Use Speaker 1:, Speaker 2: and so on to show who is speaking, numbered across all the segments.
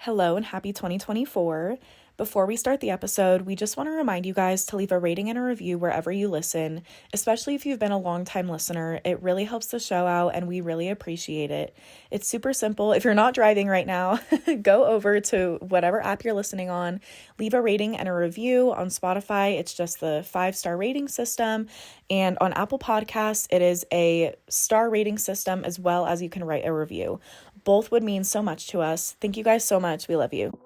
Speaker 1: Hello and happy 2024. Before we start the episode, we just want to remind you guys to leave a rating and a review wherever you listen, especially if you've been a long-time listener. It really helps the show out and we really appreciate it. It's super simple. If you're not driving right now, go over to whatever app you're listening on, leave a rating and a review. On Spotify, it's just the 5-star rating system, and on Apple Podcasts, it is a star rating system as well as you can write a review. Both would mean so much to us. Thank you guys so much. We love you.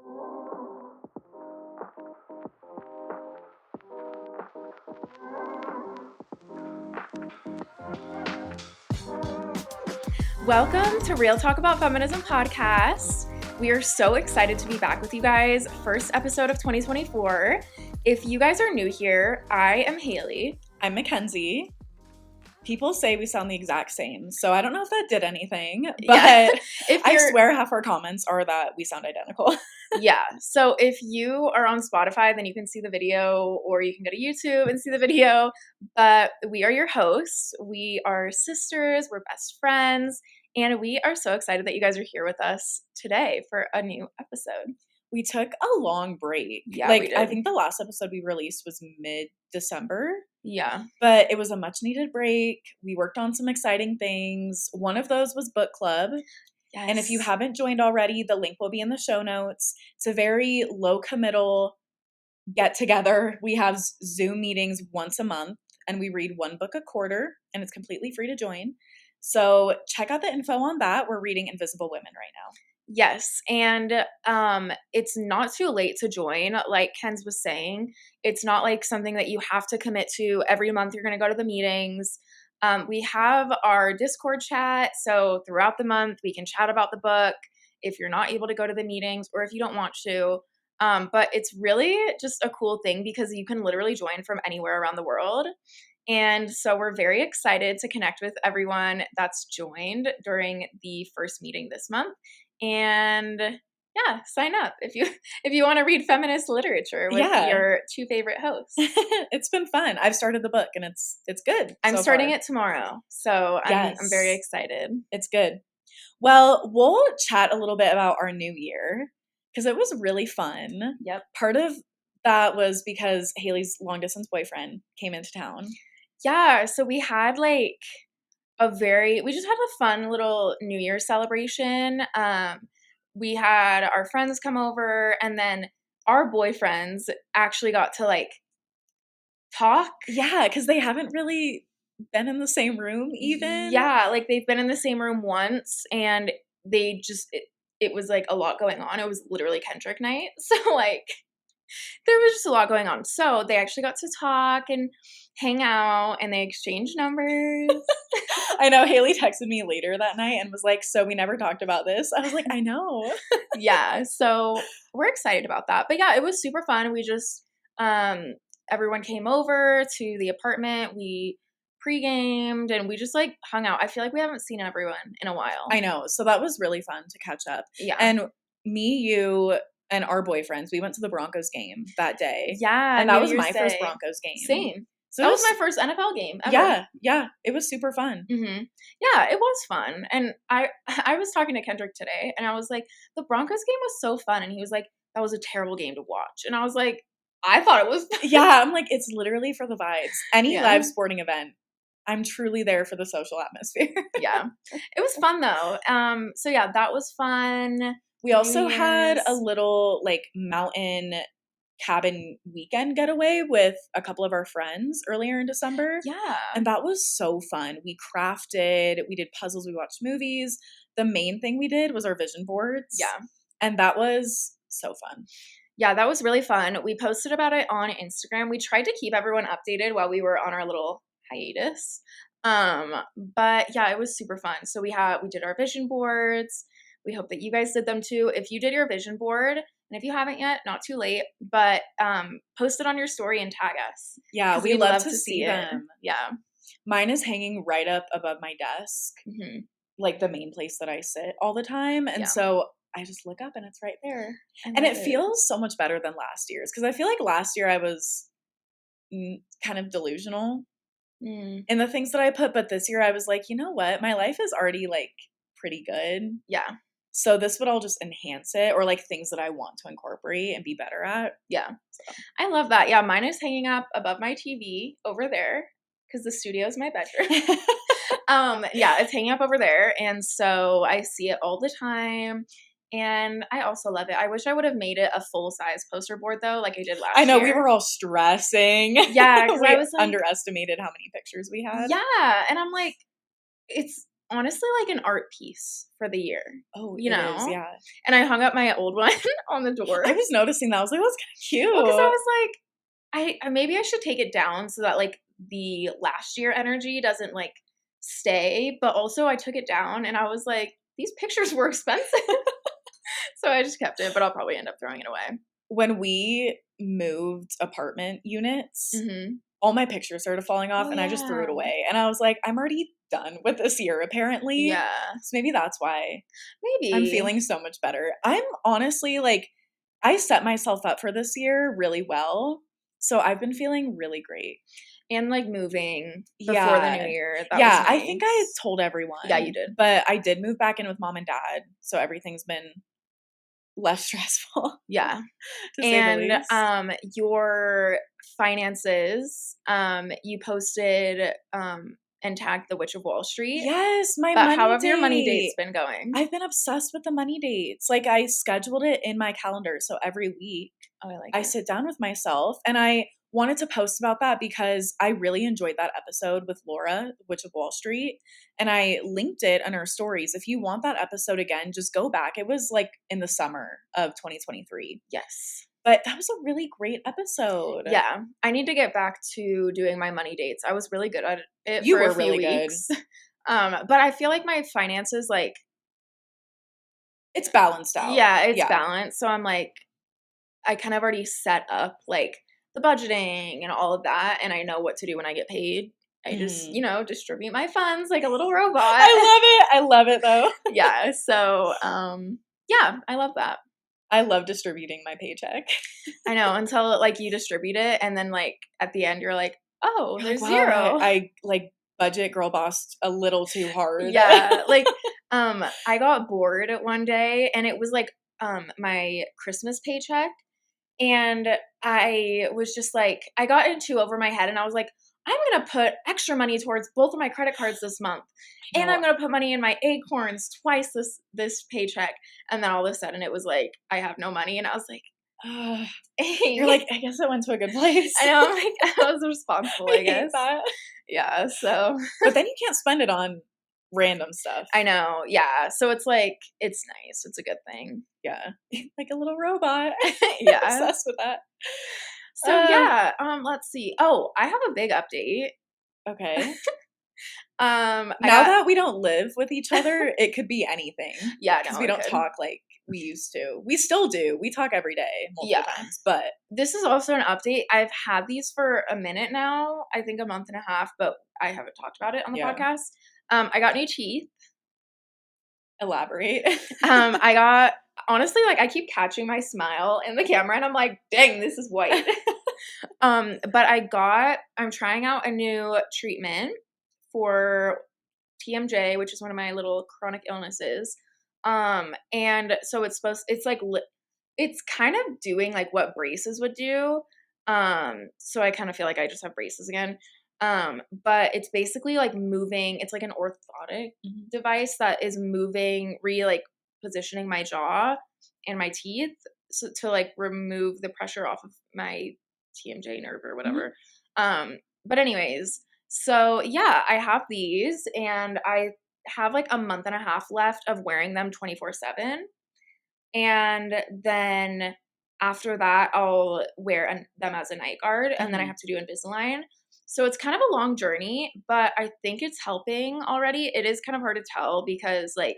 Speaker 1: Welcome to Real Talk About Feminism podcast. We are so excited to be back with you guys. First episode of 2024. If you guys are new here, I am Haley.
Speaker 2: I'm Mackenzie. People say we sound the exact same, so I don't know if that did anything, but I swear half our comments are that we sound identical.
Speaker 1: Yeah, so if you are on Spotify, then you can see the video, or you can go to YouTube and see the video, but we are your hosts. We are sisters, we're best friends, and we are so excited that you guys are here with us today for a new episode.
Speaker 2: We took a long break.
Speaker 1: Yeah, we did.
Speaker 2: I think the last episode we released was mid-December.
Speaker 1: Yeah.
Speaker 2: But it was a much needed break. We worked on some exciting things. One of those was book club.
Speaker 1: Yes.
Speaker 2: And if you haven't joined already, the link will be in the show notes. It's a very low committal get together. We have Zoom meetings once a month and we read one book a quarter, and it's completely free to join. So check out the info on that. We're reading Invisible Women right now.
Speaker 1: Yes, and it's not too late to join. Like Ken's was saying, it's not like something that you have to commit to every month. You're going to go to the meetings. We have our Discord chat, so throughout the month we can chat about the book if you're not able to go to the meetings or if you don't want to. But it's really just a cool thing because you can literally join from anywhere around the world. And so we're very excited to connect with everyone that's joined during the first meeting this month. And yeah, sign up if you want to read feminist literature with your two favorite hosts.
Speaker 2: It's been fun. I've started the book and it's good.
Speaker 1: I'm starting it tomorrow, so I'm very excited.
Speaker 2: It's good. Well, we'll chat a little bit about our new year because it was really fun.
Speaker 1: Yep.
Speaker 2: Part of that was because Haley's long distance boyfriend came into town.
Speaker 1: Yeah, so we had we just had a fun little New Year's celebration. We had our friends come over, and then our boyfriends actually got to talk.
Speaker 2: Yeah, because they haven't really been in the same room even.
Speaker 1: Yeah, they've been in the same room once, and they just, it was a lot going on. It was literally Kendrick night. So there was just a lot going on. So they actually got to talk and hang out, and they exchanged numbers.
Speaker 2: I know. Haley texted me later that night and was like, so we never talked about this. I was like, I know.
Speaker 1: Yeah. So we're excited about that. But yeah, it was super fun. We just, everyone came over to the apartment. We pre-gamed and we just hung out. I feel like we haven't seen everyone in a while.
Speaker 2: I know. So that was really fun to catch up.
Speaker 1: Yeah.
Speaker 2: And me, you, and our boyfriends, we went to the Broncos game that day.
Speaker 1: Yeah.
Speaker 2: And that was my first Broncos game.
Speaker 1: Same. So that was my first NFL game ever.
Speaker 2: Yeah. It was super fun.
Speaker 1: Mm-hmm. Yeah, it was fun. And I was talking to Kendrick today, and I was like, the Broncos game was so fun. And he was like, that was a terrible game to watch. And I was like, I thought it was fun.
Speaker 2: Yeah, I'm like, it's literally for the vibes. Any live sporting event, I'm truly there for the social atmosphere.
Speaker 1: Yeah. It was fun, though. So yeah, that was fun.
Speaker 2: We also had a little mountain cabin weekend getaway with a couple of our friends earlier in December.
Speaker 1: Yeah.
Speaker 2: And that was so fun. We crafted, we did puzzles, we watched movies. The main thing we did was our vision boards.
Speaker 1: Yeah.
Speaker 2: And that was so fun.
Speaker 1: Yeah, that was really fun. We posted about it on Instagram. We tried to keep everyone updated while we were on our little hiatus. But yeah, it was super fun. So we did our vision boards. We hope that you guys did them too. If you did your vision board, and if you haven't yet, not too late, but post it on your story and tag us.
Speaker 2: Yeah, we love to see them.
Speaker 1: Yeah.
Speaker 2: Mine is hanging right up above my desk, the main place that I sit all the time. And so I just look up and it's right there. And it feels so much better than last year's, because I feel like last year I was kind of delusional in the things that I put. But this year I was like, you know what? My life is already pretty good.
Speaker 1: Yeah.
Speaker 2: So this would all just enhance it, or like things that I want to incorporate and be better at.
Speaker 1: Yeah.
Speaker 2: So.
Speaker 1: I love that. Yeah, mine is hanging up above my TV over there because the studio is my bedroom. Yeah, it's hanging up over there, and so I see it all the time, and I also love it. I wish I would have made it a full-size poster board though, like I did
Speaker 2: I
Speaker 1: last
Speaker 2: know we
Speaker 1: year.
Speaker 2: were all stressing.
Speaker 1: Yeah, because I
Speaker 2: We
Speaker 1: was like,
Speaker 2: underestimated how many pictures we had.
Speaker 1: yeah, and I'm like, it's honestly like an art piece for the year,
Speaker 2: Oh,
Speaker 1: you
Speaker 2: it is,
Speaker 1: know?
Speaker 2: yeah.
Speaker 1: And I hung up my old one on the door.
Speaker 2: I was noticing that. I was like, that's kind of
Speaker 1: Well, because I
Speaker 2: cute.
Speaker 1: was like, I maybe I should take it down so that like the last year energy doesn't like stay. But also, I took it down and I was like, these pictures were expensive, so I just kept it. But I'll probably end up throwing it away.
Speaker 2: When we moved apartment units,
Speaker 1: Mm-hmm.
Speaker 2: all my pictures started falling off,
Speaker 1: Oh
Speaker 2: and I just threw it
Speaker 1: yeah,
Speaker 2: away. And I was like, I'm already done with this year, apparently.
Speaker 1: yeah,
Speaker 2: So maybe that's why I'm
Speaker 1: maybe.
Speaker 2: feeling so much better. I'm honestly like, I set myself up for this year really well. So I've been feeling really great.
Speaker 1: And like moving before the new
Speaker 2: Yeah.
Speaker 1: year, that was
Speaker 2: Yeah, I think I
Speaker 1: nice.
Speaker 2: told
Speaker 1: Yeah, you
Speaker 2: everyone,
Speaker 1: did.
Speaker 2: but I did move back in with mom and dad, so everything's been less stressful,
Speaker 1: Yeah.
Speaker 2: to say the
Speaker 1: And
Speaker 2: least.
Speaker 1: your finances, you posted and tagged the Witch of Wall Street.
Speaker 2: Yes, my
Speaker 1: But how
Speaker 2: money
Speaker 1: have your money dates
Speaker 2: date.
Speaker 1: been going?
Speaker 2: I've been obsessed with the money dates. Like, I scheduled it in my calendar, so every week
Speaker 1: Oh, I like
Speaker 2: I
Speaker 1: it.
Speaker 2: sit down with myself, and I wanted to post about that because I really enjoyed that episode with Laura, Witch of Wall Street, and I linked it in our stories. If you want that episode again, just go back. It was like in the summer of 2023.
Speaker 1: Yes.
Speaker 2: But that was a really great episode.
Speaker 1: Yeah. I need to get back to doing my money dates. I was really good at it
Speaker 2: You
Speaker 1: for a
Speaker 2: were
Speaker 1: few
Speaker 2: really good.
Speaker 1: weeks. But I feel like my finances, like,
Speaker 2: It's balanced out.
Speaker 1: yeah, it's
Speaker 2: Yeah.
Speaker 1: balanced. So I'm like, I kind of already set up like the budgeting and all of that, and I know what to do when I get paid. I just,
Speaker 2: Mhm.
Speaker 1: distribute my funds like a little robot.
Speaker 2: I love it though.
Speaker 1: Yeah. So, yeah, I love that.
Speaker 2: I love distributing my paycheck.
Speaker 1: I know until like you distribute it, and then like at the end you're like, oh,
Speaker 2: You're like,
Speaker 1: there's
Speaker 2: wow,
Speaker 1: zero.
Speaker 2: I like budget girl bossed a little too hard.
Speaker 1: Yeah. Like, I got bored one day, and it was like, my Christmas paycheck. And I was just like, I got into over my head and I was like, I'm going to put extra money towards both of my credit cards this month.
Speaker 2: I
Speaker 1: And
Speaker 2: know.
Speaker 1: I'm going to put money in my Acorns twice this paycheck. And then all of a sudden it was like, I have no money. And I was like,
Speaker 2: You're
Speaker 1: dang.
Speaker 2: like, I guess it went to a good place.
Speaker 1: I know, I'm like, I was responsible, I
Speaker 2: hate
Speaker 1: guess.
Speaker 2: that.
Speaker 1: Yeah. So
Speaker 2: But then you can't spend it on random stuff.
Speaker 1: I know. Yeah. So it's like, it's nice. It's a good thing.
Speaker 2: Yeah. Like a little robot.
Speaker 1: Yeah.
Speaker 2: Obsessed with that.
Speaker 1: So yeah, let's see. Oh, I have a big update.
Speaker 2: Okay.
Speaker 1: I
Speaker 2: Now
Speaker 1: got,
Speaker 2: that we don't live with each other, it could be anything.
Speaker 1: yeah,
Speaker 2: Because
Speaker 1: no,
Speaker 2: we
Speaker 1: it
Speaker 2: don't
Speaker 1: could.
Speaker 2: talk like we used to. We still do. We talk every day, multiple
Speaker 1: Yeah.
Speaker 2: times. But
Speaker 1: This is also an update. I've had these for a minute now. I think a month and a half, but I haven't talked about it on the
Speaker 2: Yeah.
Speaker 1: podcast. I got new teeth.
Speaker 2: elaborate.
Speaker 1: I got honestly, like, I keep catching my smile in the camera, and I'm like, dang, this is white. But I'm trying out a new treatment for TMJ, which is one of my little chronic illnesses. And so it's like it's kind of doing like what braces would do. So I kind of feel like I just have braces again. But it's basically like moving, it's like an orthotic device that is moving, like positioning my jaw and my teeth to like remove the pressure off of my TMJ nerve or whatever. But anyways, so yeah, I have these and I have like a month and a half left of wearing them 24/7. And then after that, I'll wear them as a night guard, and then I have to do Invisalign. So it's kind of a long journey, but I think it's helping already. It is kind of hard to tell because like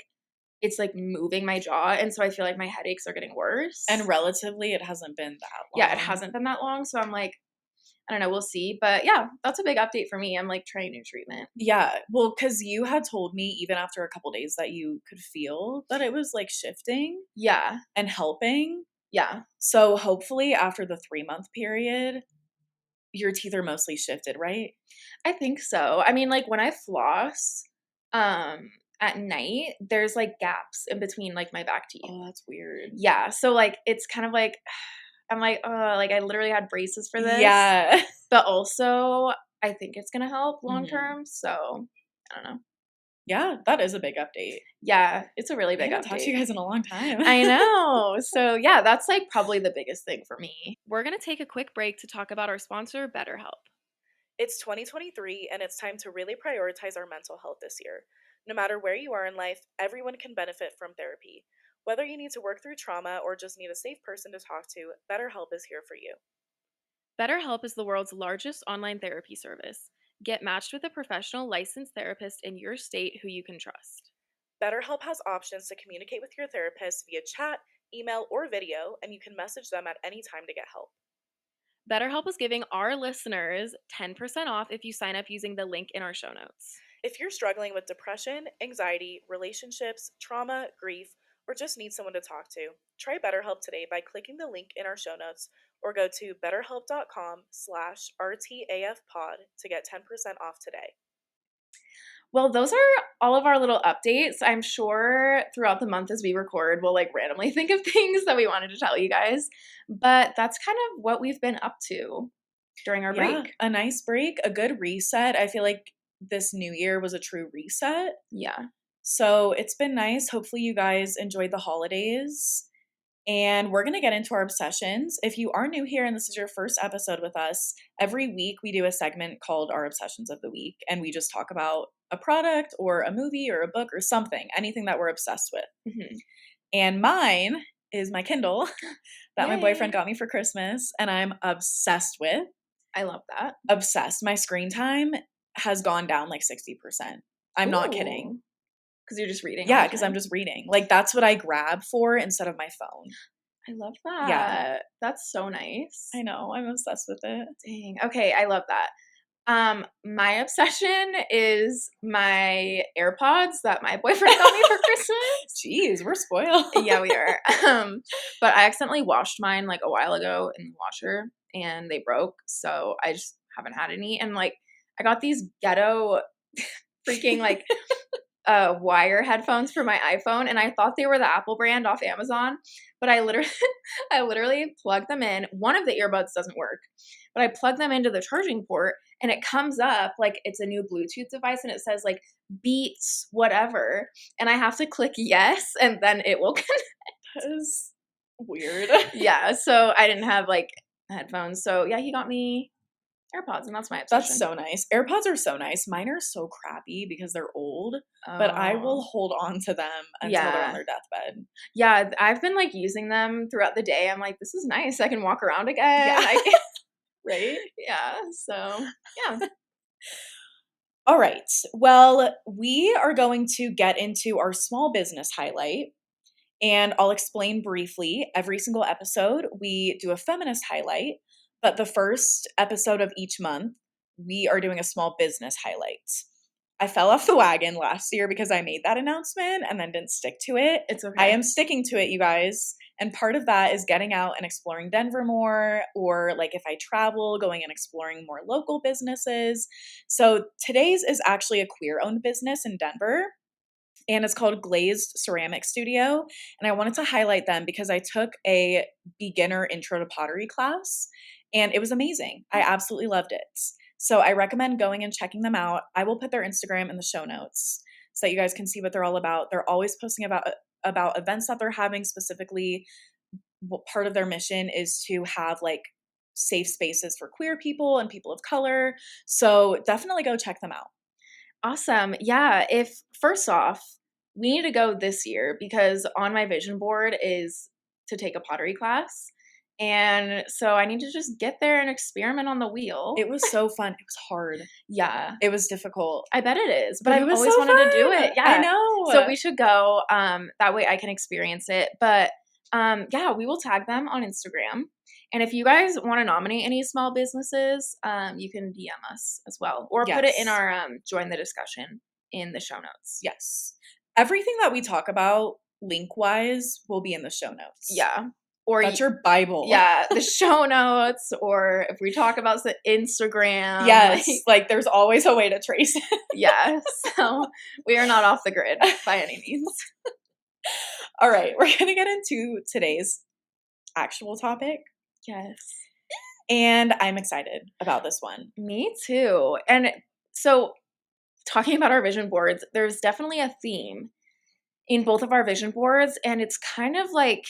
Speaker 1: it's like moving my jaw, and so I feel like my headaches are getting worse.
Speaker 2: And relatively, it hasn't been that long.
Speaker 1: Yeah, it hasn't been that long, so I'm like, I don't know, we'll see. But yeah, that's a big update for me. I'm like trying new treatment.
Speaker 2: Yeah, well, because you had told me even after a couple days that you could feel that it was like shifting.
Speaker 1: Yeah.
Speaker 2: And helping.
Speaker 1: Yeah.
Speaker 2: So hopefully after the 3-month period, your teeth are mostly shifted, right?
Speaker 1: I think so. I mean, like when I floss, at night, there's like gaps in between like my back teeth.
Speaker 2: Oh, that's weird.
Speaker 1: Yeah, so like it's kind of like I'm like, oh, like I literally had braces for this,
Speaker 2: Yeah.
Speaker 1: but also I think it's gonna help long
Speaker 2: Mhm.
Speaker 1: term. So I don't know.
Speaker 2: Yeah, that is a big update.
Speaker 1: Yeah, it's a really
Speaker 2: I
Speaker 1: big
Speaker 2: haven't talked to
Speaker 1: update.
Speaker 2: you guys in a long time.
Speaker 1: I know. So yeah, that's like probably the biggest thing for me. We're gonna take a quick break to talk about our sponsor, BetterHelp.
Speaker 2: It's 2023 and it's time to really prioritize our mental health this year. No matter where you are in life, everyone can benefit from therapy. Whether you need to work through trauma or just need a safe person to talk to, BetterHelp is here for you.
Speaker 1: BetterHelp is the world's largest online therapy service. Get matched with a professional licensed therapist in your state who you can trust.
Speaker 2: BetterHelp has options to communicate with your therapist via chat, email, or video, and you can message them at any time to get help.
Speaker 1: BetterHelp is giving our listeners 10% off if you sign up using the link in our show notes.
Speaker 2: If you're struggling with depression, anxiety, relationships, trauma, grief, or just need someone to talk to, try BetterHelp today by clicking the link in our show notes or go to betterhelp.com/RTAFpod to get 10% off today.
Speaker 1: Well, those are all of our little updates. I'm sure throughout the month as we record, we'll like randomly think of things that we wanted to tell you guys. But that's kind of what we've been up to during our
Speaker 2: Yeah,
Speaker 1: break.
Speaker 2: a nice break, a good reset. I feel like this new year was a true reset.
Speaker 1: Yeah.
Speaker 2: So it's been nice. Hopefully, you guys enjoyed the holidays. And we're going to get into our obsessions. If you are new here and this is your first episode with us, every week we do a segment called Our Obsessions of the Week. And we just talk about a product or a movie or a book or something, anything that we're obsessed with.
Speaker 1: Mm-hmm.
Speaker 2: And mine is my Kindle that my boyfriend
Speaker 1: Yay.
Speaker 2: got me for Christmas and I'm obsessed with.
Speaker 1: I love that.
Speaker 2: Obsessed. My screen time has gone down like 60%. I'm not kidding.
Speaker 1: Because you're just reading all
Speaker 2: Yeah,
Speaker 1: the
Speaker 2: because I'm
Speaker 1: time.
Speaker 2: just reading. Like, that's what I grab for instead of my phone.
Speaker 1: I love
Speaker 2: Yeah.
Speaker 1: that. That's so nice.
Speaker 2: I know. I'm obsessed with it.
Speaker 1: Dang. Okay, I love that. My obsession is my AirPods that my boyfriend got me for Christmas.
Speaker 2: Jeez, we're spoiled.
Speaker 1: Yeah, we are. But I accidentally washed mine like a while ago in the washer and they broke, so I just haven't had any. And like I got these ghetto freaking like wire headphones for my iPhone, and I thought they were the Apple brand off Amazon, but I literally I literally plugged them in. One of the earbuds doesn't work, but I plug them into the charging port and it comes up like it's a new Bluetooth device and it says like Beats whatever, and I have to click yes and then it will connect.
Speaker 2: That is weird.
Speaker 1: Yeah, so I didn't have like headphones. So yeah, he got me AirPods and that's my obsession.
Speaker 2: That's so nice. AirPods are so nice. Mine are so crappy because they're old, but I will hold on to them until they're on their deathbed.
Speaker 1: Yeah, I've been like using them throughout the day. I'm like, this is nice. I can walk around again.
Speaker 2: Yeah. Right?
Speaker 1: Yeah. So yeah.
Speaker 2: All right. Well, we are going to get into our small business highlight. And I'll explain briefly. Every single episode, we do a feminist highlight, but the first episode of each month, we are doing a small business highlight. I fell off the wagon last year because I made that announcement and then didn't stick to it.
Speaker 1: It's okay.
Speaker 2: I am sticking to it, you guys. And part of that is getting out and exploring Denver more, or like if I travel, going and exploring more local businesses. So today's is actually a queer owned business in Denver. And it's called Glazed Ceramic Studio. And I wanted to highlight them because I took a beginner intro to pottery class and it was amazing. I absolutely loved it. So I recommend going and checking them out. I will put their Instagram in the show notes so that you guys can see what they're all about. They're always posting about events that they're having. Specifically, what part of their mission is to have like safe spaces for queer people and people of color. So definitely go check them out.
Speaker 1: Awesome. Yeah. If first off, we need to go this year because on my vision board is to take a pottery class. And so I need to just get there and experiment on the wheel.
Speaker 2: It was so fun. It was hard.
Speaker 1: Yeah.
Speaker 2: It was difficult.
Speaker 1: I bet it is. But
Speaker 2: It
Speaker 1: I've
Speaker 2: was
Speaker 1: always
Speaker 2: so
Speaker 1: wanted to do
Speaker 2: fun.
Speaker 1: it. Yeah.
Speaker 2: I know.
Speaker 1: So we should go. That way I can experience it. But yeah, we will tag them on Instagram. And if you guys want to nominate any small businesses, you can DM us as well. Or put it in
Speaker 2: Yes.
Speaker 1: our join the discussion in the show notes.
Speaker 2: Yes. Everything that we talk about link-wise will be in the show notes.
Speaker 1: Yeah. or
Speaker 2: That's your Bible.
Speaker 1: yeah, the show notes, or if we talk about the Instagram.
Speaker 2: Yes, like there's always a way to trace it.
Speaker 1: Yeah, so we are not off the grid by any means.
Speaker 2: All right, we're going to get into today's actual topic.
Speaker 1: Yes.
Speaker 2: And I'm excited about this one.
Speaker 1: Me too. And so, talking about our vision boards, there's definitely a theme in both of our vision boards, and it's kind of like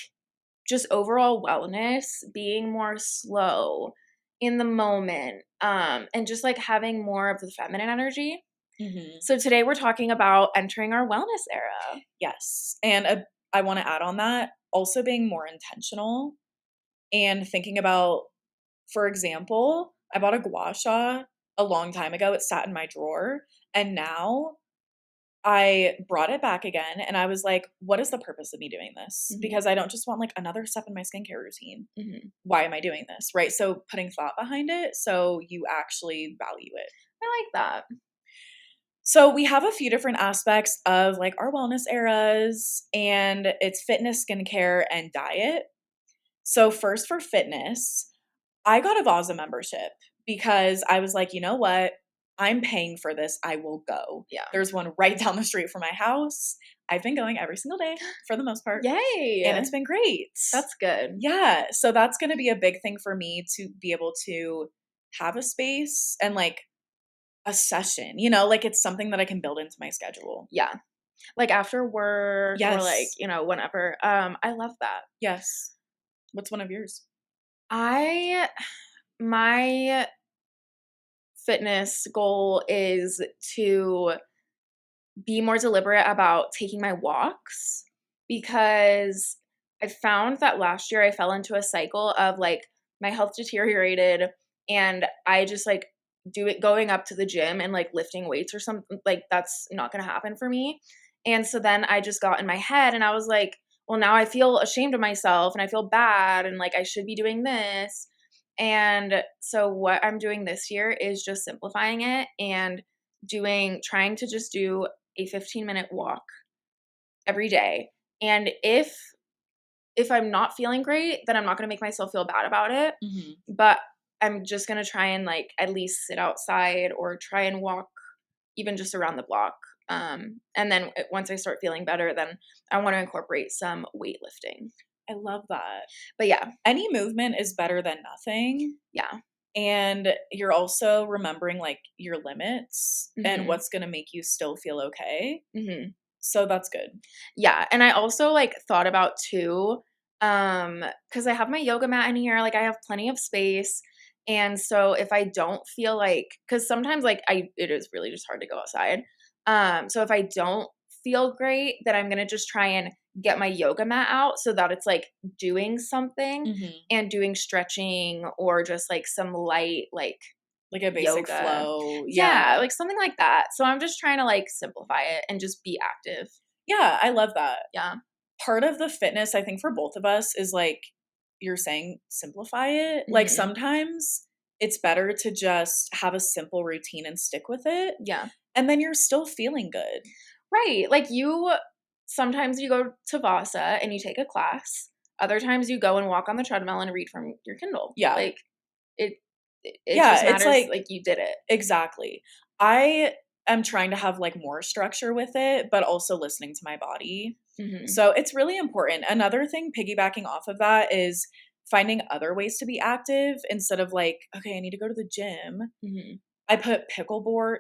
Speaker 1: just overall wellness, being more slow in the moment, and just like having more of the feminine energy.
Speaker 2: Mm-hmm.
Speaker 1: So today we're talking about entering our wellness era.
Speaker 2: Yes. And I want to add on that also being more intentional and thinking about, for example, I bought a gua sha a long time ago. It sat in my drawer. And now I brought it back again and I was like, what is the purpose of me doing this?
Speaker 1: Mhm.
Speaker 2: Because I don't just want like another step in my skincare routine.
Speaker 1: Mhm.
Speaker 2: Why am I doing this? Right. So putting thought behind it so you actually value it.
Speaker 1: I like that.
Speaker 2: So we have a few different aspects of like our wellness eras, and it's fitness, skincare, and diet. So first for fitness, I got a Vaza membership because I was like, you know what? I'm paying for this. I will go.
Speaker 1: Yeah.
Speaker 2: There's one right down the street from my house. I've been going every single day for the most part.
Speaker 1: Yay.
Speaker 2: And it's been great.
Speaker 1: That's good.
Speaker 2: Yeah. So that's going to be a big thing for me to be able to have a space and like a session, you know, like it's something that I can build into my schedule.
Speaker 1: Yeah. Like after work or like,
Speaker 2: Yes.
Speaker 1: you know, whenever. I love that.
Speaker 2: Yes. What's one of yours?
Speaker 1: My fitness goal is to be more deliberate about taking my walks, because I found that last year I fell into a cycle of like my health deteriorated, and I just like going up to the gym and like lifting weights or something, like that's not going to happen for me. And so then I just got in my head and I was like, well, now I feel ashamed of myself and I feel bad and like I should be doing this. And so what I'm doing this year is just simplifying it and trying to just do a 15-minute walk every day. And if I'm not feeling great, then I'm not going to make myself feel bad about it.
Speaker 2: Mm-hmm.
Speaker 1: But I'm just going to try and like at least sit outside or try and walk even just around the block. And then once I start feeling better, then I want to incorporate some weightlifting.
Speaker 2: I love that.
Speaker 1: But yeah.
Speaker 2: Any movement is better than nothing.
Speaker 1: Yeah.
Speaker 2: And you're also remembering like your limits and
Speaker 1: Mhm.
Speaker 2: what's going to make you still feel okay.
Speaker 1: Mhm.
Speaker 2: So that's good.
Speaker 1: Yeah, and I also like thought about too, because I have my yoga mat in here, like I have plenty of space. And so if I don't feel like, because sometimes like it is really just hard to go outside. So if I don't feel great, then I'm gonna just try and get my yoga mat out so that it's like doing something
Speaker 2: Mm-hmm.
Speaker 1: and doing stretching or just like some light like
Speaker 2: a basic
Speaker 1: yoga
Speaker 2: flow.
Speaker 1: Yeah, like something like that. So I'm just trying to like simplify it and just be active.
Speaker 2: Yeah, I love that.
Speaker 1: Yeah.
Speaker 2: Part of the fitness, I think, for both of us is like you're saying, simplify it.
Speaker 1: Mm-hmm.
Speaker 2: Like sometimes it's better to just have a simple routine and stick with it.
Speaker 1: Yeah.
Speaker 2: And then you're still feeling good.
Speaker 1: Right. Like sometimes you go to Vasa and you take a class. Other times you go and walk on the treadmill and read from your Kindle.
Speaker 2: Yeah.
Speaker 1: Like it just matters like you did it.
Speaker 2: Exactly. I am trying to have like more structure with it, but also listening to my body.
Speaker 1: Mm-hmm.
Speaker 2: So it's really important. Another thing piggybacking off of that is finding other ways to be active instead of like, okay, I need to go to the gym.
Speaker 1: Mm-hmm.
Speaker 2: I put pickleball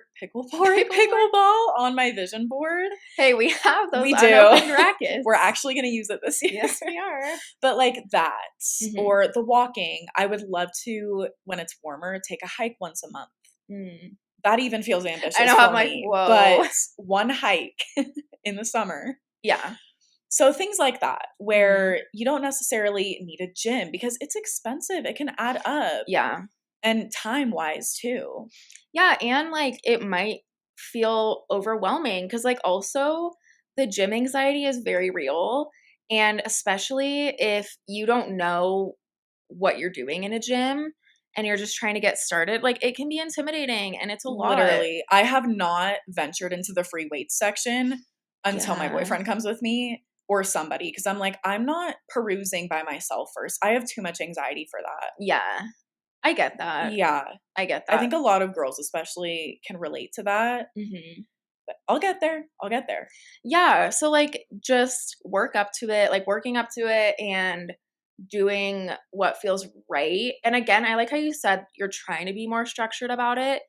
Speaker 2: on my vision board.
Speaker 1: Hey, we have those
Speaker 2: we
Speaker 1: unopened rackets.
Speaker 2: We're actually going to use it this year.
Speaker 1: Yes, we are.
Speaker 2: But like that,
Speaker 1: Mm-hmm.
Speaker 2: or the walking, I would love to, when it's warmer, take a hike once a month.
Speaker 1: Mm.
Speaker 2: That even feels ambitious
Speaker 1: I know,
Speaker 2: for
Speaker 1: I'm like,
Speaker 2: me.
Speaker 1: whoa.
Speaker 2: But one hike in the summer.
Speaker 1: Yeah.
Speaker 2: So things like that, where you don't necessarily need a gym because it's expensive. It can add up.
Speaker 1: Yeah.
Speaker 2: And time-wise too.
Speaker 1: Yeah, and like it might feel overwhelming because like also the gym anxiety is very real. And especially if you don't know what you're doing in a gym and you're just trying to get started, like it can be intimidating and it's a lot.
Speaker 2: Literally. I have not ventured into the free weights section until my boyfriend comes with me. or somebody, because I'm like, I'm not perusing by myself first. I have too much anxiety for that.
Speaker 1: Yeah. I get that.
Speaker 2: Yeah.
Speaker 1: I get
Speaker 2: I
Speaker 1: that.
Speaker 2: think a lot of girls especially can relate to that.
Speaker 1: Mhm.
Speaker 2: But I'll get there. I'll get there.
Speaker 1: Yeah, so, like, just work up to it, like, working up to it and doing what feels right, and again, I like how you said you're trying to be more structured about it,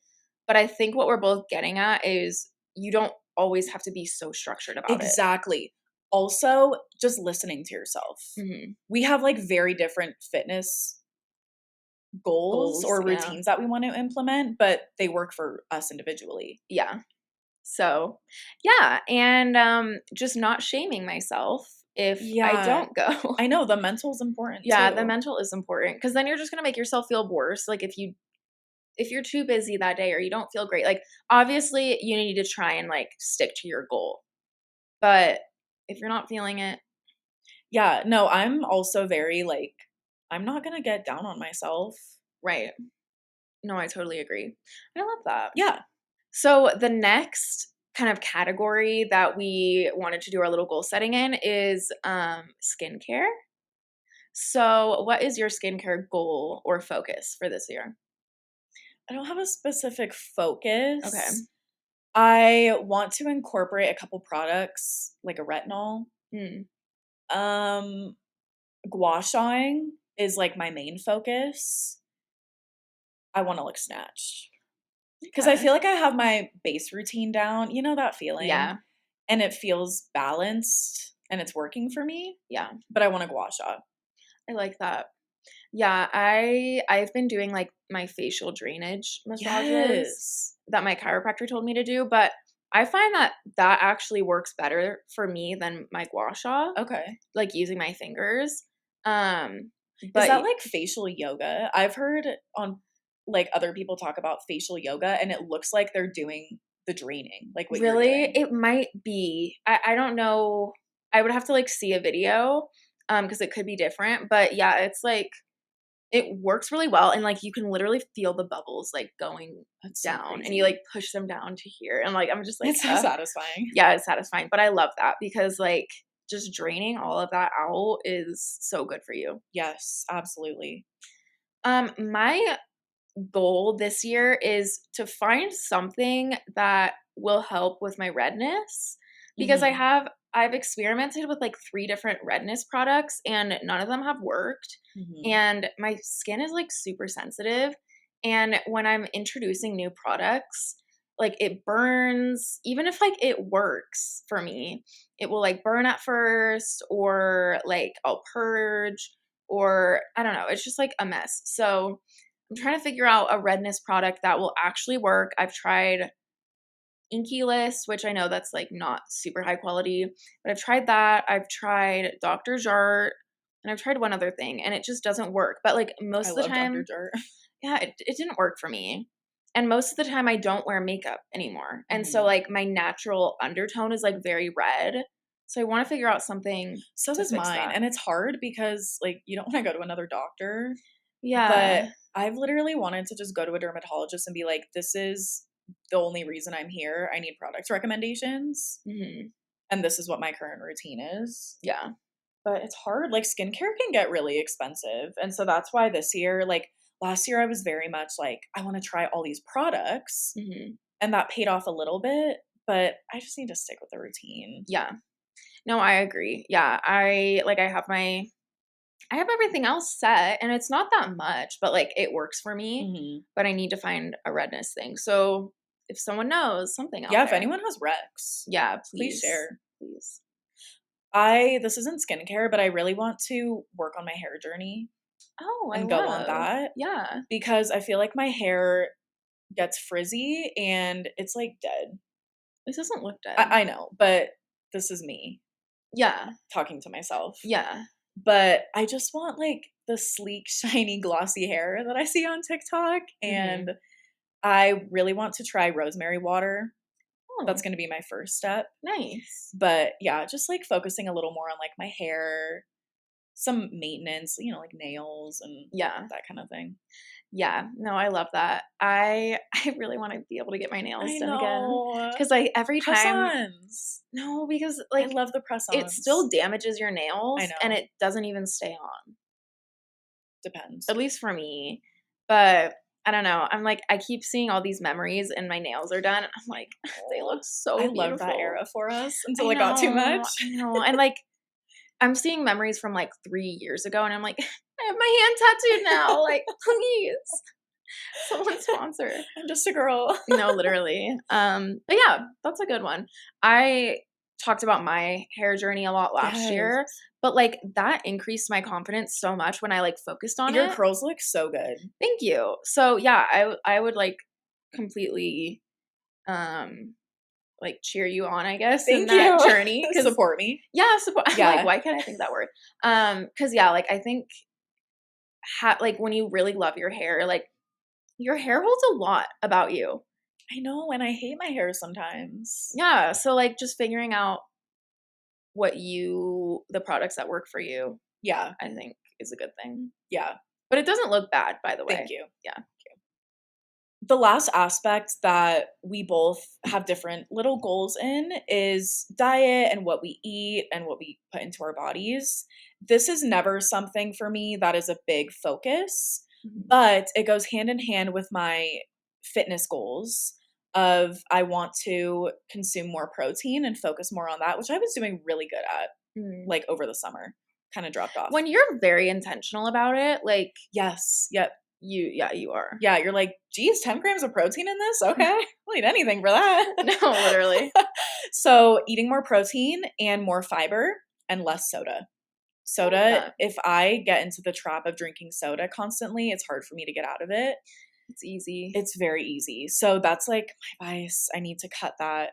Speaker 1: but I think what we're both getting at is you don't always have to be so structured about it.
Speaker 2: Exactly. Also, just listening to yourself.
Speaker 1: Mhm.
Speaker 2: We have like very different fitness goals
Speaker 1: Goals,
Speaker 2: or
Speaker 1: yeah.
Speaker 2: routines that we want to implement, but they work for us individually.
Speaker 1: Yeah. So, yeah, and, just not shaming myself if I
Speaker 2: Yeah.
Speaker 1: don't go.
Speaker 2: I know the mental is important
Speaker 1: Yeah, the
Speaker 2: too.
Speaker 1: mental is important because then you're just gonna make yourself feel worse, like, if you're too busy that day or you don't feel great, like, obviously, you need to try and, like, stick to your goal, but if you're not feeling it.
Speaker 2: Yeah, no, I'm also very like, I'm not gonna get down on myself.
Speaker 1: Right. No, I totally agree. I love that.
Speaker 2: Yeah.
Speaker 1: So, the next kind of category that we wanted to do our little goal setting in is, skincare. So, what is your skincare goal or focus for this year?
Speaker 2: I don't have a specific
Speaker 1: Okay.
Speaker 2: focus. I want to incorporate a couple products like a retinol.
Speaker 1: Mm,
Speaker 2: Um, Gua shawing is like my main focus. I want to look snatched because I
Speaker 1: okay.
Speaker 2: feel like I have my base routine down. You know that feeling?
Speaker 1: Yeah,
Speaker 2: And it feels balanced and it's working for me,
Speaker 1: yeah,
Speaker 2: but I want a gua sha.
Speaker 1: I like that. Yeah, I've been doing, like, my facial drainage massages
Speaker 2: Yes.
Speaker 1: that my chiropractor told me to do, but I find that that actually works better for me than my gua sha,
Speaker 2: Okay.
Speaker 1: like, using my fingers. Um,
Speaker 2: Is
Speaker 1: but
Speaker 2: that like facial yoga? I've heard on like other people talk about facial yoga and it looks like they're doing the draining, like what you're
Speaker 1: really,
Speaker 2: doing.
Speaker 1: it might be. I don't know. I would have to, like, see a video, because it could be different, but yeah, it's like it works really well, and, like, you can literally feel the bubbles, like, going
Speaker 2: That's so
Speaker 1: down, and you,
Speaker 2: crazy.
Speaker 1: like, push them down to here, and, like, I'm just like,
Speaker 2: It's so satisfying.
Speaker 1: yeah, it's satisfying, but I love that because, like, just draining all of that out is so good for you.
Speaker 2: Yes, absolutely.
Speaker 1: My goal this year is to find something that will help with my redness because
Speaker 2: Mhm.
Speaker 1: I've experimented with like 3 different redness products and none of them have worked,
Speaker 2: Mhm.
Speaker 1: and my skin is like super sensitive, and when I'm introducing new products, like it burns even if like it works for me. It will like burn at first or like I'll purge or I don't know, it's just like a mess. So I'm trying to figure out a redness product that will actually work. I've tried Inky List, which I know that's like not super high quality, but I've tried that. I've tried Dr. Jart, and I've tried one other thing, and it just doesn't work. But like
Speaker 2: I
Speaker 1: most of the
Speaker 2: love Dr.
Speaker 1: time,
Speaker 2: Jart.
Speaker 1: yeah, it didn't work for me. And most of the time, I don't wear makeup anymore. And so,
Speaker 2: Mhm.
Speaker 1: like, my natural undertone is like very red. So I want to figure out something
Speaker 2: So
Speaker 1: to
Speaker 2: does
Speaker 1: fix
Speaker 2: mine,
Speaker 1: that.
Speaker 2: and it's hard because, like, you don't wanna go to another doctor, but
Speaker 1: Yeah.
Speaker 2: I've literally wanted to just go to a dermatologist and be like, "This is the only reason I'm here. I need product recommendations,
Speaker 1: Hmm.
Speaker 2: and this is what my current routine is."
Speaker 1: Yeah.
Speaker 2: But it's hard, like, skincare can get really expensive, and so that's why this year like, last year I was very much like, "I wanna try all these products,"
Speaker 1: Hmm.
Speaker 2: and that paid off a little bit, but I just need to stick with the routine.
Speaker 1: Yeah. No, I agree. Yeah, I have everything else set and it's not that much, but like it works for me,
Speaker 2: Mhm.
Speaker 1: but I need to find a redness thing. So if someone knows something out
Speaker 2: Yeah, if
Speaker 1: there,
Speaker 2: anyone has Rex,
Speaker 1: yeah,
Speaker 2: please
Speaker 1: please.
Speaker 2: share.
Speaker 1: Please.
Speaker 2: This isn't skincare, but I really want to work on my hair journey
Speaker 1: Oh, I
Speaker 2: and go on
Speaker 1: love.
Speaker 2: that
Speaker 1: Yeah.
Speaker 2: because I feel like my hair gets frizzy and it's like dead.
Speaker 1: This doesn't look dead.
Speaker 2: I know, but this is me
Speaker 1: Yeah.
Speaker 2: talking to myself.
Speaker 1: Yeah.
Speaker 2: But I just want like the sleek, shiny, glossy hair that I see on TikTok.
Speaker 1: Mhm.
Speaker 2: And I really want to try rosemary water. That's
Speaker 1: Oh,
Speaker 2: going to be my first step.
Speaker 1: nice.
Speaker 2: But yeah, just like focusing a little more on like my hair, some maintenance, you know, like nails and
Speaker 1: Yeah.
Speaker 2: that kind of thing.
Speaker 1: Yeah. No, I love that. I really want to be able to get my nails
Speaker 2: I
Speaker 1: done again
Speaker 2: know.
Speaker 1: because like every time
Speaker 2: Press-ons.
Speaker 1: no, because
Speaker 2: I
Speaker 1: like
Speaker 2: love the
Speaker 1: it still
Speaker 2: press-ons.
Speaker 1: damages your
Speaker 2: I
Speaker 1: nails and
Speaker 2: know.
Speaker 1: it doesn't even stay on.
Speaker 2: Depends.
Speaker 1: At least for me. But I don't know. I'm like I keep seeing all these memories and my nails are done. I'm like they
Speaker 2: Oh,
Speaker 1: look
Speaker 2: I
Speaker 1: so
Speaker 2: loved that
Speaker 1: beautiful.
Speaker 2: era for us
Speaker 1: I
Speaker 2: until it got too much.
Speaker 1: know. I know. And like I'm seeing memories from like 3 years ago and I'm like I have my hand tattooed now. Like please someone sponsor.
Speaker 2: I'm just a girl.
Speaker 1: No, literally. But yeah, that's a good one. I talked about my hair journey a lot last
Speaker 2: Yes.
Speaker 1: year, but like that increased my confidence so much when I like focused on
Speaker 2: Your
Speaker 1: it.
Speaker 2: curls look so good.
Speaker 1: Thank you. So yeah, I would like completely like cheer you on, I guess, in
Speaker 2: Thank
Speaker 1: that
Speaker 2: you.
Speaker 1: journey because
Speaker 2: Support me.
Speaker 1: yeah, support. I'm like,
Speaker 2: Yeah.
Speaker 1: why can't I think that word? Because yeah, like I think like when you really love your hair, like your hair holds a lot about you.
Speaker 2: I know, and I hate my hair sometimes.
Speaker 1: Yeah, so like just figuring out the products that work for you,
Speaker 2: Yeah.
Speaker 1: I think is a good thing.
Speaker 2: Yeah.
Speaker 1: But it doesn't look bad, by the
Speaker 2: Thank
Speaker 1: way.
Speaker 2: you.
Speaker 1: Yeah.
Speaker 2: The last aspect that we both have different little goals in is diet and what we eat and what we put into our bodies. This is never something for me that is a big focus,
Speaker 1: Mhm.
Speaker 2: but it goes hand in hand with my fitness goals of I want to consume more protein and focus more on that, which I was doing really good at
Speaker 1: Mm.
Speaker 2: like over the summer. Kind of dropped off.
Speaker 1: When you're very intentional about it, like
Speaker 2: Yes. Yep.
Speaker 1: you are.
Speaker 2: Yeah, you're like, geez, 10 grams of protein in this? Okay. I'll eat anything for that.
Speaker 1: No, literally.
Speaker 2: So, eating more protein and more fiber and less soda.
Speaker 1: I like
Speaker 2: Soda,
Speaker 1: that.
Speaker 2: if I get into the trap of drinking soda constantly, it's hard for me to get out of it.
Speaker 1: It's easy.
Speaker 2: It's very easy. So, that's like my vice. I need to cut that.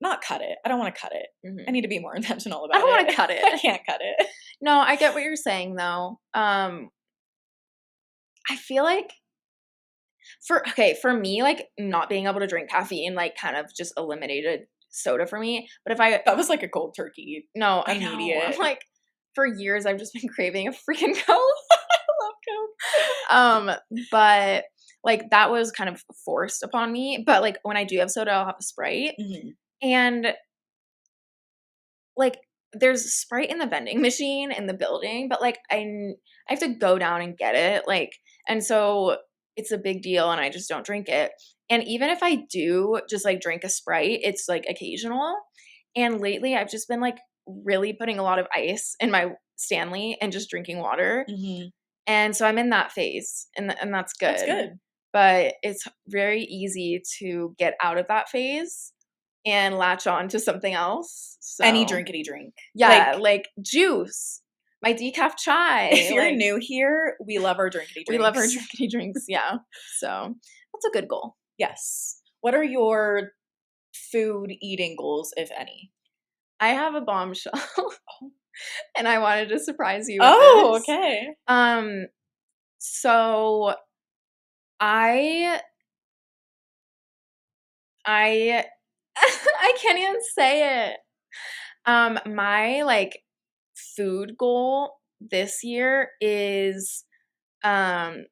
Speaker 2: Not cut it. I don't want to cut it. I
Speaker 1: Mhm.
Speaker 2: need to be more intentional
Speaker 1: I
Speaker 2: about
Speaker 1: don't
Speaker 2: it.
Speaker 1: want to cut it.
Speaker 2: I can't cut it.
Speaker 1: No, I get what you're saying though. I feel like for me, like not being able to drink caffeine, like kind of just eliminated soda for me. But if I
Speaker 2: That was like a cold turkey.
Speaker 1: no, I know. I'm
Speaker 2: Immediate.
Speaker 1: like for years I've just been craving a freaking Coke.
Speaker 2: Love Coke.
Speaker 1: But like that was kind of forced upon me. But like when I do have soda, I'll have a Sprite.
Speaker 2: Mhm.
Speaker 1: And like there's Sprite in the vending machine in the building, but like I have to go down and get it. Like and so it's a big deal and I just don't drink it. And even if I do just like drink a Sprite, it's like occasional. And lately I've just been like really putting a lot of ice in my Stanley and just drinking water.
Speaker 2: Mhm.
Speaker 1: And so I'm in that phase and that's
Speaker 2: That's
Speaker 1: good.
Speaker 2: good.
Speaker 1: But it's very easy to get out of that phase and latch on to something else.
Speaker 2: Any
Speaker 1: So
Speaker 2: drinkity drink.
Speaker 1: yeah, like juice, my decaf chai.
Speaker 2: If you're
Speaker 1: Like
Speaker 2: new here, we love our drinkity drinks.
Speaker 1: we love our drinkity drinks. Yeah. So that's a good goal.
Speaker 2: Yes. What are your food eating goals, if any?
Speaker 1: I have a bombshell and I wanted to surprise you with
Speaker 2: Oh,
Speaker 1: this.
Speaker 2: okay.
Speaker 1: So I I I can't even say it. My like food goal this year is um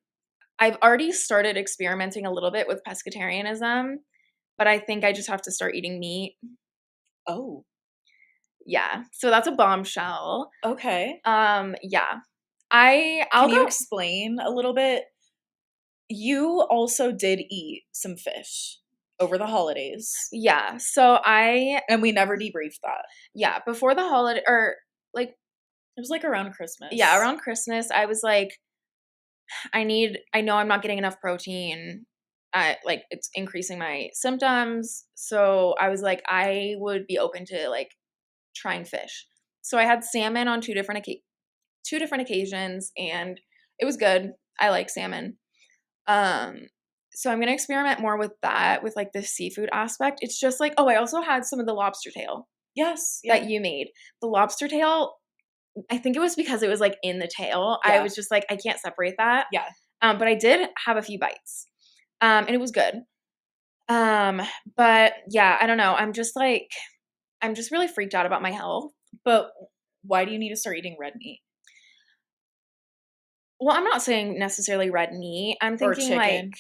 Speaker 1: I've already started experimenting a little bit with pescatarianism, but I think I just have to start eating meat.
Speaker 2: Oh,
Speaker 1: Yeah. So that's a bombshell.
Speaker 2: okay.
Speaker 1: Yeah.
Speaker 2: Can
Speaker 1: I'll
Speaker 2: you
Speaker 1: go
Speaker 2: explain a little bit? You also did eat some fish over the holidays,
Speaker 1: yeah. So
Speaker 2: and we never debriefed that.
Speaker 1: yeah, before the holiday or like
Speaker 2: It was like around
Speaker 1: yeah,
Speaker 2: Christmas.
Speaker 1: around Christmas, I was like I know I'm not getting enough protein. Like it's increasing my symptoms. So I was like I would be open to like trying fish. So I had salmon on two different occasions and it was good. I like salmon. Um so I'm going to experiment more with that with like the seafood aspect. It's just like, oh, I also had some of the lobster tail
Speaker 2: Yes. Yeah.
Speaker 1: that you made. The lobster tail, I think it was because it was like in the tail. I
Speaker 2: Yeah.
Speaker 1: was just like I can't separate that.
Speaker 2: Yeah.
Speaker 1: But I did have a few bites. And it was good. But yeah, I don't know. I'm just really freaked out about my health.
Speaker 2: But why do you need to start eating red meat?
Speaker 1: well, I'm not saying necessarily red meat. I'm
Speaker 2: Or
Speaker 1: thinking like,
Speaker 2: chicken.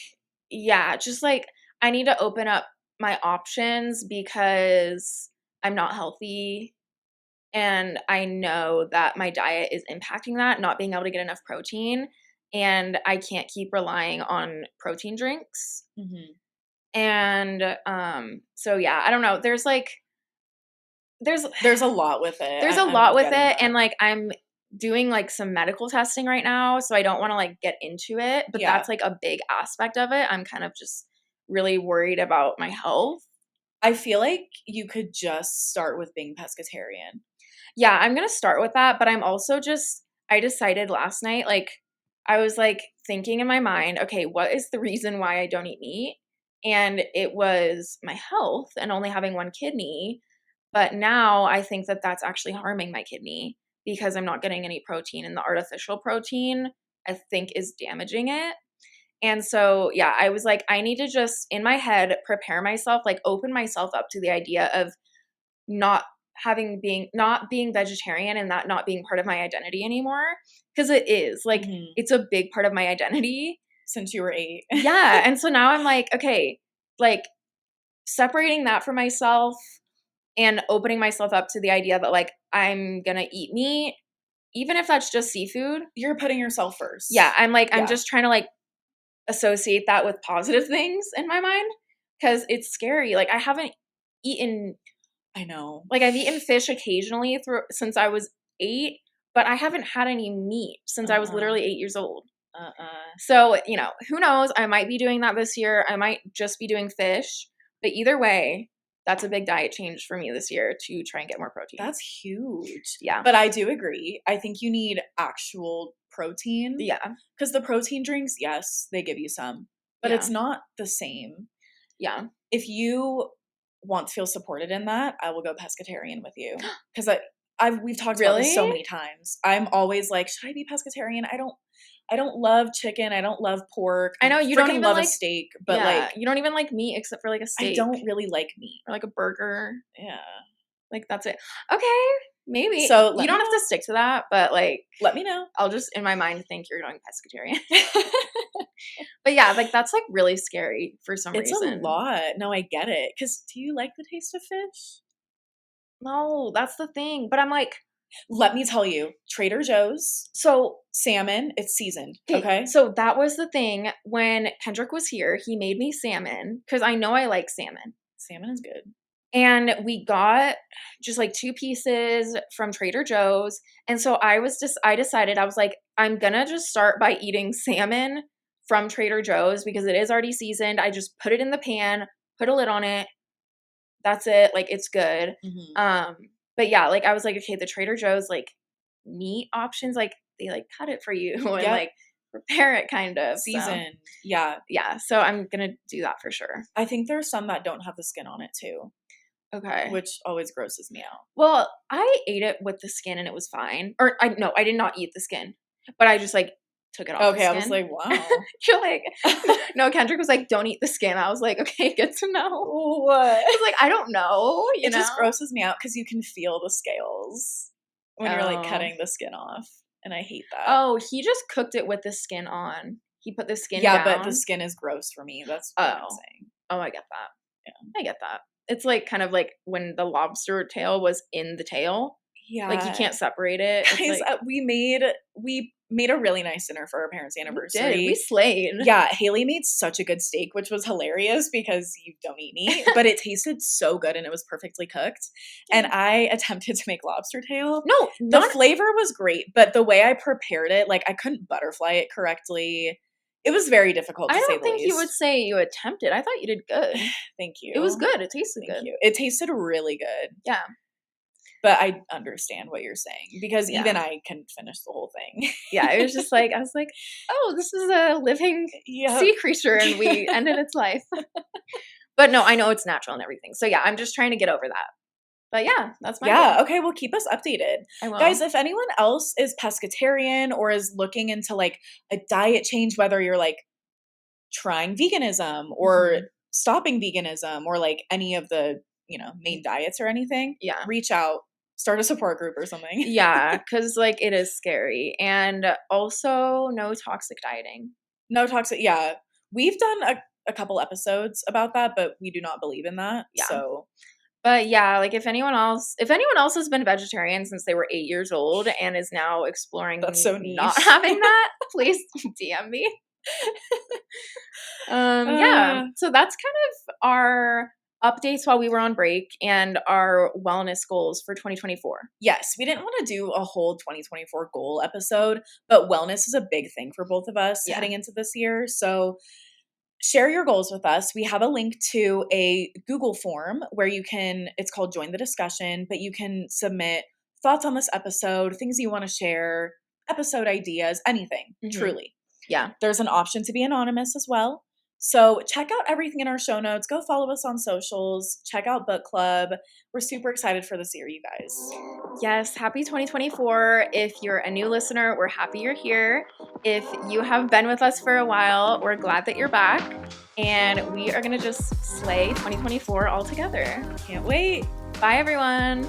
Speaker 1: yeah, just like I need to open up my options because I'm not healthy and I know that my diet is impacting that, not being able to get enough protein, and I can't keep relying on protein drinks.
Speaker 2: Mhm.
Speaker 1: And so yeah, I don't know. There's
Speaker 2: There's a lot with it.
Speaker 1: there's a
Speaker 2: I'm
Speaker 1: lot with
Speaker 2: getting
Speaker 1: it,
Speaker 2: that.
Speaker 1: and like I'm doing like some medical testing right now, so I don't want to like get into it, but
Speaker 2: Yeah.
Speaker 1: that's like a big aspect of it. I'm kind of just really worried about my health.
Speaker 2: I feel like you could just start with being pescatarian.
Speaker 1: Yeah, I'm going to start with that, but I'm also just I decided last night like I was like thinking in my mind, okay, what is the reason why I don't eat meat? And it was my health and only having one kidney. But now I think that that's actually harming my kidney because I'm not getting any protein, and the artificial protein I think is damaging it. And so, yeah, I was like, I need to just in my head prepare myself, like open myself up to the idea of not not being vegetarian and that not being part of my identity anymore. Because it is like,
Speaker 2: Mhm.
Speaker 1: it's a big part of my identity.
Speaker 2: Since you were 8.
Speaker 1: Yeah. And so now I'm like, okay, like separating that from myself and opening myself up to the idea that like I'm gonna eat meat, even if that's just seafood.
Speaker 2: You're putting yourself
Speaker 1: Yeah,
Speaker 2: first.
Speaker 1: I'm like I'm
Speaker 2: Yeah.
Speaker 1: just trying to like associate that with positive things in my mind because it's scary. Like I haven't eaten
Speaker 2: I know.
Speaker 1: like I've eaten fish occasionally through since I was 8, but I haven't had any meat since I was
Speaker 2: Uh-uh.
Speaker 1: literally 8 years old.
Speaker 2: Uh-uh.
Speaker 1: So, you know, who knows? I might be doing that this year. I might just be doing fish. But either way, that's a big diet change for me this year to try and get more protein.
Speaker 2: That's huge.
Speaker 1: Yeah.
Speaker 2: But I do agree. I think you need actual protein.
Speaker 1: Yeah.
Speaker 2: Because the protein drinks, yes, they give you some, but
Speaker 1: Yeah.
Speaker 2: it's not the same.
Speaker 1: Yeah.
Speaker 2: If you want to feel supported in that, I will go pescatarian with you. Because we've talked about this so
Speaker 1: Really?
Speaker 2: many times. I'm always like, should I be pescatarian? I don't love chicken. I don't love pork.
Speaker 1: I
Speaker 2: I
Speaker 1: know you don't
Speaker 2: freaking
Speaker 1: even
Speaker 2: love a
Speaker 1: like
Speaker 2: steak, but
Speaker 1: yeah,
Speaker 2: like
Speaker 1: you don't even like meat except for like a
Speaker 2: I
Speaker 1: steak
Speaker 2: don't really like meat.
Speaker 1: or like a burger.
Speaker 2: Yeah.
Speaker 1: Like that's it. Okay, maybe.
Speaker 2: So
Speaker 1: You
Speaker 2: let me
Speaker 1: don't have
Speaker 2: know.
Speaker 1: to stick to that, but like
Speaker 2: Let me know.
Speaker 1: I'll just in my mind think you're going pescatarian. But yeah, like that's like really scary for some
Speaker 2: It's a
Speaker 1: reason.
Speaker 2: lot. No, I get it. Because do you like the taste of fish?
Speaker 1: No, that's the thing. But I'm like,
Speaker 2: Let me tell you, Trader Joe's
Speaker 1: so
Speaker 2: salmon, it's seasoned. Okay.
Speaker 1: so that was the thing when Kendrick was here. He made me salmon because I know I like salmon.
Speaker 2: Salmon is good.
Speaker 1: And we got just like 2 pieces from Trader Joe's. And so I decided I was like, I'm gonna just start by eating salmon from Trader Joe's because it is already seasoned. I just put it in the pan, put a lid on it. That's it. Like it's good.
Speaker 2: Mhm.
Speaker 1: Um, but yeah, like I was like, okay, the Trader Joe's like meat options, like they like cut it for you and
Speaker 2: Yep.
Speaker 1: like prepare it kind of. So
Speaker 2: Seasoned. Yeah.
Speaker 1: yeah, so I'm gonna do that for sure.
Speaker 2: I think there's some that don't have the skin on it too,
Speaker 1: Okay.
Speaker 2: which always grosses me out.
Speaker 1: Well, I ate it with the skin and it was fine. Or I no, I did not eat the skin, but I just like took it off the
Speaker 2: Okay, I was
Speaker 1: skin.
Speaker 2: like, wow.
Speaker 1: You're like, no, Kendrick was like, don't eat the skin. I was like, okay, good to know.
Speaker 2: What?
Speaker 1: I was like, I don't know, you
Speaker 2: It
Speaker 1: know?
Speaker 2: just grosses me out because you can feel the scales when you're like
Speaker 1: Oh.
Speaker 2: cutting the skin off. And I hate that.
Speaker 1: Oh, he just cooked it with the skin on. He put the skin
Speaker 2: Yeah,
Speaker 1: down.
Speaker 2: but the skin is gross for me. That's what I'm
Speaker 1: Oh.
Speaker 2: saying.
Speaker 1: Oh, I get that.
Speaker 2: Yeah.
Speaker 1: I get that. It's like kind of like when the lobster tail was in the tail.
Speaker 2: Yeah.
Speaker 1: Like you can't separate it. It's
Speaker 2: Guys,
Speaker 1: like
Speaker 2: we made a really nice dinner for our parents'
Speaker 1: we
Speaker 2: anniversary.
Speaker 1: did. We slayed.
Speaker 2: Yeah, Haley made such a good steak, which was hilarious because you don't eat meat, but it tasted so good and it was perfectly cooked. And I attempted to make lobster tail.
Speaker 1: No,
Speaker 2: The flavor was great, but the way I prepared it, like I couldn't butterfly it correctly. It was very difficult to
Speaker 1: I
Speaker 2: say
Speaker 1: don't
Speaker 2: the
Speaker 1: think you would
Speaker 2: least.
Speaker 1: say you attempted. I thought you did good.
Speaker 2: Thank you.
Speaker 1: It was good. It tasted
Speaker 2: Thank
Speaker 1: good.
Speaker 2: you. It tasted really good.
Speaker 1: Yeah.
Speaker 2: But I understand what you're saying because
Speaker 1: Yeah.
Speaker 2: even I can finish the whole thing.
Speaker 1: Yeah, it was just like I was like, oh, this is a living
Speaker 2: Yep.
Speaker 1: sea creature, and we ended its life. But no, I know it's natural and everything. So yeah, I'm just trying to get over that. But yeah, that's my
Speaker 2: Yeah,
Speaker 1: goal.
Speaker 2: okay, well keep us updated.
Speaker 1: I will.
Speaker 2: Guys, if anyone else is pescatarian or is looking into like a diet change, whether you're like trying veganism or
Speaker 1: Mhm.
Speaker 2: stopping veganism or like any of the, main diets or anything,
Speaker 1: Yeah.
Speaker 2: reach out, Start a support group or something.
Speaker 1: Yeah, because like it is scary. And also no toxic dieting.
Speaker 2: No toxic. Yeah. We've done a couple episodes about that, but we do not believe in that.
Speaker 1: Yeah.
Speaker 2: So
Speaker 1: But yeah, like if anyone else has been vegetarian since they were 8 years old and is now exploring
Speaker 2: that's so
Speaker 1: not
Speaker 2: niche.
Speaker 1: having that, please DM me. Yeah. So that's kind of our updates while we were on break and our wellness goals for 2024.
Speaker 2: Yes, we didn't want to do a whole 2024 goal episode, but wellness is a big thing for both of us
Speaker 1: Yeah.
Speaker 2: heading into this year. So share your goals with us. We have a link to a Google form where it's called Join the Discussion, but you can submit thoughts on this episode, things you want to share, episode ideas, anything, truly.
Speaker 1: Yeah.
Speaker 2: There's an option to be anonymous as well. So check out everything in our show notes. Go follow us on socials. Check out Book Club. We're super excited for this year, you guys.
Speaker 1: Yes, happy 2024. If you're a new listener, we're happy you're here. If you have been with us for a while, we're glad that you're back. And we are going to just slay 2024 all together.
Speaker 2: Can't wait.
Speaker 1: Bye, everyone.